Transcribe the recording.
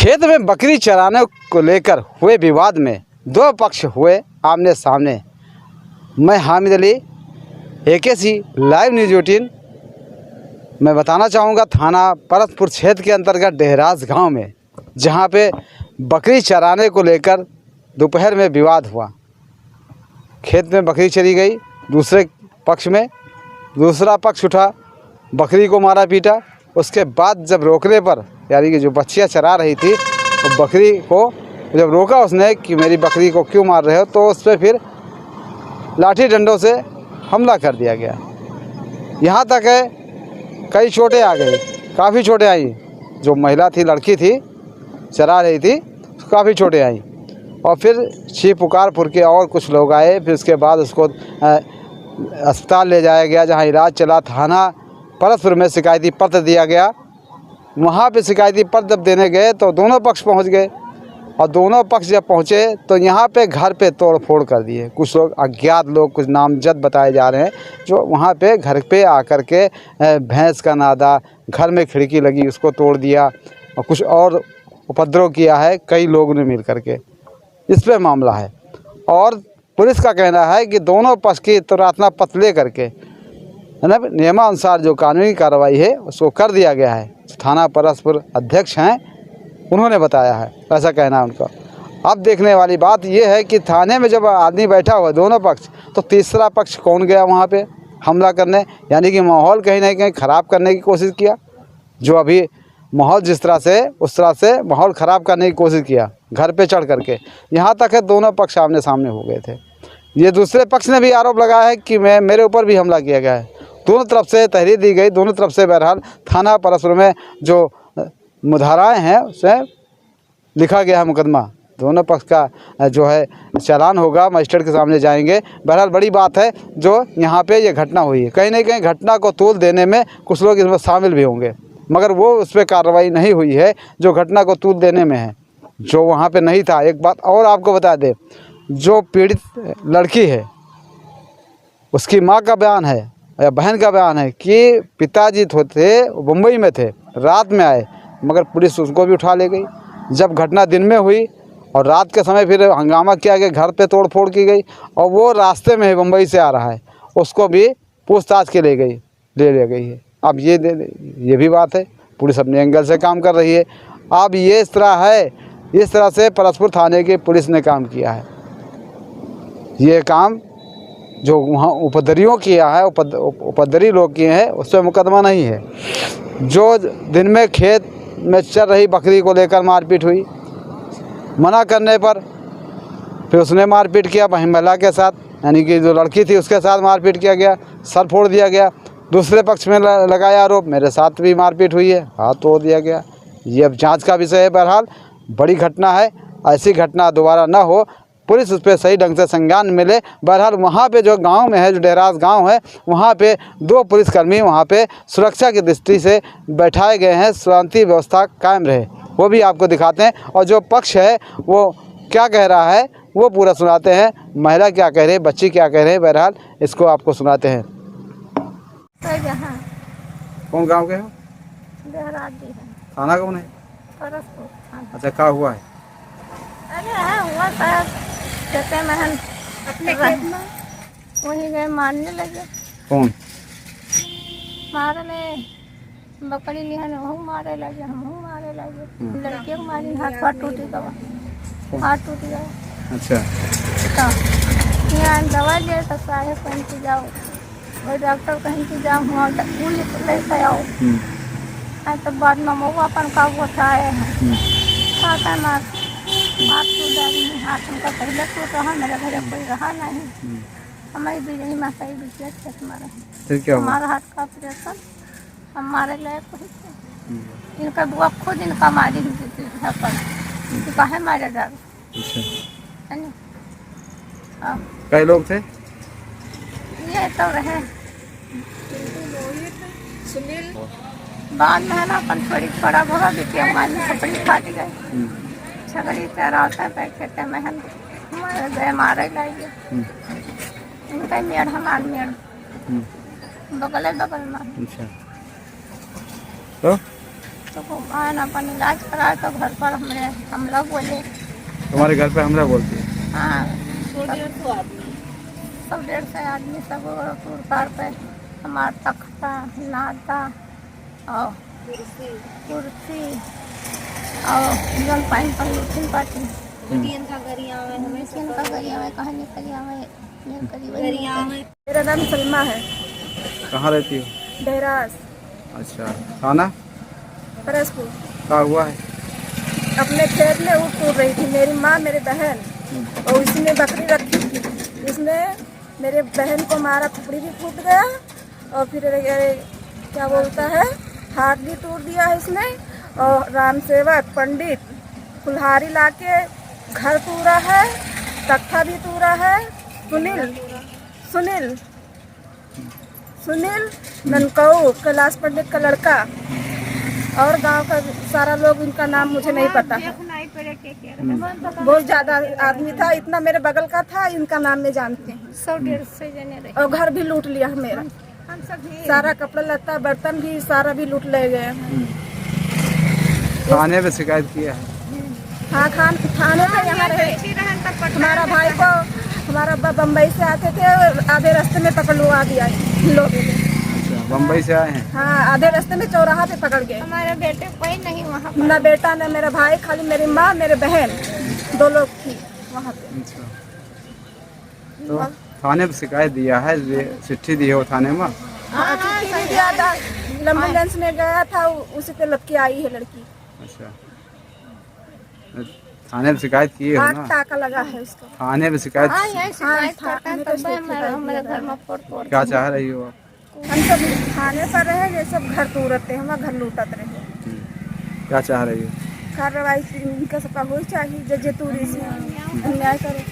खेत में बकरी चराने को लेकर हुए विवाद में दो पक्ष हुए आमने सामने। मैं Hamid Ali, AKC live news 18 मैं बताना चाहूँगा थाना परसपुर क्षेत्र के अंतर्गत डेहराज गांव में, जहां पे बकरी चराने को लेकर दोपहर में विवाद हुआ। खेत में बकरी चरी गई, दूसरे पक्ष में दूसरा पक्ष उठा, बकरी को मारा पीटा। उसके बाद जब रोकने पर, यानी कि जो बच्चियाँ चरा रही थी, तो बकरी को जब रोका उसने कि मेरी बकरी को क्यों मार रहे हो, तो उस पर फिर लाठी डंडों से हमला कर दिया गया। यहाँ तक है कई चोटें आ गई, काफ़ी चोटें आई। जो महिला थी, लड़की थी, चरा रही थी, काफ़ी चोटें आई। और फिर छी पुकारपुर के और कुछ लोग आए। फिर उसके बाद उसको अस्पताल ले जाया गया, जहाँ इलाज चला। थाना परसपुर में शिकायती पत्र दिया गया। वहाँ पे शिकायती पत्र जब देने गए तो दोनों पक्ष पहुँच गए, और दोनों पक्ष जब पहुँचे तो यहाँ पे घर पे तोड़ फोड़ कर दिए। कुछ लोग अज्ञात लोग, कुछ नामजद बताए जा रहे हैं, जो वहाँ पे घर पे आकर के भैंस का नादा, घर में खिड़की लगी उसको तोड़ दिया, और कुछ और उपद्रव किया है कई लोगों ने मिल करके। इस पे मामला है, और पुलिस का कहना है कि दोनों पक्ष की तुरात्मा पतले करके, है ना, नियमानुसार जो कानूनी कार्रवाई है उसको कर दिया गया है। थाना परसपुर अध्यक्ष हैं, उन्होंने बताया है, ऐसा कहना है उनका। अब देखने वाली बात यह है कि थाने में जब आदमी बैठा हुआ दोनों पक्ष, तो तीसरा पक्ष कौन गया वहाँ पे हमला करने, यानी कि माहौल कहीं ना कहीं ख़राब करने की कोशिश किया। जो अभी माहौल जिस तरह से, उस तरह से माहौल ख़राब करने की कोशिश किया, घर पे चढ़ करके। यहाँ तक है दोनों पक्ष आमने सामने हो गए थे। ये दूसरे पक्ष ने भी आरोप लगाया है कि मेरे ऊपर भी हमला किया गया है। दोनों तरफ से तहरीर दी गई, दोनों तरफ से बहरहाल थाना परसपुर में जो मुधाराएँ हैं उसमें लिखा गया है मुकदमा। दोनों पक्ष का जो है चालान होगा, मजिस्ट्रेट के सामने जाएंगे। बहरहाल बड़ी बात है जो यहाँ पे ये घटना हुई है। कहीं ना कहीं घटना को तूल देने में कुछ लोग इसमें शामिल भी होंगे, मगर वो उस पर कार्रवाई नहीं हुई है जो घटना को तूल देने में है, जो वहाँ पे नहीं था। एक बात और आपको बता दें, जो पीड़ित लड़की है उसकी माँ का बयान है या बहन का बयान है कि पिताजी थे मुंबई में थे, रात में आए, मगर पुलिस उसको भी उठा ले गई। जब घटना दिन में हुई और रात के समय फिर हंगामा किया गया, घर पे तोड़ फोड़ की गई, और वो रास्ते में मुंबई से आ रहा है, उसको भी पूछताछ के ले गई है। अब ये भी बात है, पुलिस अपने एंगल से काम कर रही है। अब ये इस तरह से परसपुर थाने की पुलिस ने काम किया है। ये काम जो वहाँ उपद्रवियों किया है, उपद्रवी लोग किए हैं, उस पर मुकदमा नहीं है। जो दिन में खेत में चल रही बकरी को लेकर मारपीट हुई, मना करने पर फिर उसने मारपीट किया महिला के साथ, यानी कि जो लड़की थी उसके साथ मारपीट किया गया, सर फोड़ दिया गया। दूसरे पक्ष में लगाया आरोप, मेरे साथ भी मारपीट हुई है, हाथ तोड़ दिया गया। ये अब जांच का विषय है। बहरहाल बड़ी घटना है, ऐसी घटना दोबारा ना हो, पुलिस उस पर सही ढंग से संज्ञान मिले। बहरहाल वहाँ पे जो गांव में है, जो डेहराज गांव है, वहाँ पे 2 पुलिसकर्मी वहाँ पे सुरक्षा की दृष्टि से बैठाए गए हैं, शांति व्यवस्था कायम रहे, वो भी आपको दिखाते हैं। और जो पक्ष है वो क्या कह रहा है वो पूरा सुनाते हैं। महिला क्या कह रही है, बच्ची क्या कह रहे हैं, बहरहाल इसको आपको सुनाते हैं। कौन गाँव के हो? थाना कौन है? अच्छा, क्या हुआ है? अरे हुआ था कहते महन अपने खेत में वहीं गए, मारने लगे। कौन मारने बकरी लिहन, वह मारे लगे, हम मारे लगे। लड़के को मारी, हाथ टूट गया, हाथ टूट गया। अच्छा, तो यहाँ दवा दिया तो साहे कहीं से जाओ, और डॉक्टर कहीं से जाओ, वहाँ लेकर आओ। तो बाद में वो अपन का वो उठाए हैं, खाता मार हाथ उनका पहले टूट रहा, मेरे घर कोई रहा नहीं। हमारी बिजली में सही दूसरे खेत मारा, हमारा हाथ का ऑपरेशन हमारे लायक कोई थे। इनका बुआ खुद इनका मारी तो कहे मारे डर। कई लोग थे? ये तो रहे सुनील, बाद में है ना अपन थोड़ा भोगा बिटिया हमारी कपड़ी फाट गई, छगड़ी चराता है खेते में है, हमारे गए मारे लाइए। इनका मेड़ हमारे मेड़ बगल में। अच्छा, तो तो घुमाए ना अपन इलाज कराए तो घर पर हमला बोले। तुम्हारे घर पे हमला बोलती है? हाँ, 100-150 आदमी सब टूर कार पे हमार तख्ता नाता और कुर्सी और जल पानी पर लूटिन पाटी का गरिया में इनका गरिया में कहाँ निकलिया में। मेरा नाम सलमा है, कहाँ रहती हो? देहराज अच्छा, थाना? परसपुर। क्या हुआ है? अपने खेत में ऊँट टूट रही थी मेरी माँ मेरी बहन, और उसने बकरी रखी थी। उसने मेरे बहन को मारा, खुपड़ी भी फूट गया और फिर क्या बोलता है हाथ भी तोड़ दिया है इसने। और राम सेवक पंडित कुल्हाड़ी लाके घर तोड़ा है, तख्ता भी तोड़ा है। सुनील सुनील ननकऊ कैलाश पंडित का लड़का, और गांव का सारा लोग, इनका नाम मुझे नहीं पता है। बहुत ज्यादा आदमी था, इतना मेरे बगल का था, इनका नाम में जानते हैं। 100-150 जने रहे। और घर भी लूट लिया मेरा, सारा कपड़ा लत्ता बर्तन भी सारा भी लूट ले गए। थाने में शिकायत किया है? हाँ, थाने पे यहाँ रहे। हमारा भाई को हमारा अब्बा बम्बई से आते थे, आधे रास्ते में पकड़वा दिया लोगों ने। अच्छा, बम्बई से आए हैं? हाँ, आधे रास्ते में चौराहा पे पकड़ गए। हमारे बेटे कोई नहीं वहाँ ना बेटा ना मेरा भाई, खाली मेरी माँ मेरे बहन 2 लोग थी वहाँ पे। अच्छा, तो थाने पे शिकायत दिया है, चिट्ठी दी है वो थाने में? हाँ, चिट्ठी भी दिया था, एम्बुलेंस में गया था, उसी पे लटकी आई है लड़की। अच्छा, थाने पे शिकायत की है आग ना? टाका लगा है उसको। थाने पे शिकायत? हाँ, यही शिकायत हाँ, करता है, थाने तब पे हमारे घर में फोड़ क्या चाह रही हो आप? हम सब थाने पर रहे, ये सब घर तोड़ते, हमारा घर लूटत रहे। क्या चाह रही हो? कार्रवाई इनका सबका हो चाहिए, जजे तूरी से अन्याय करे।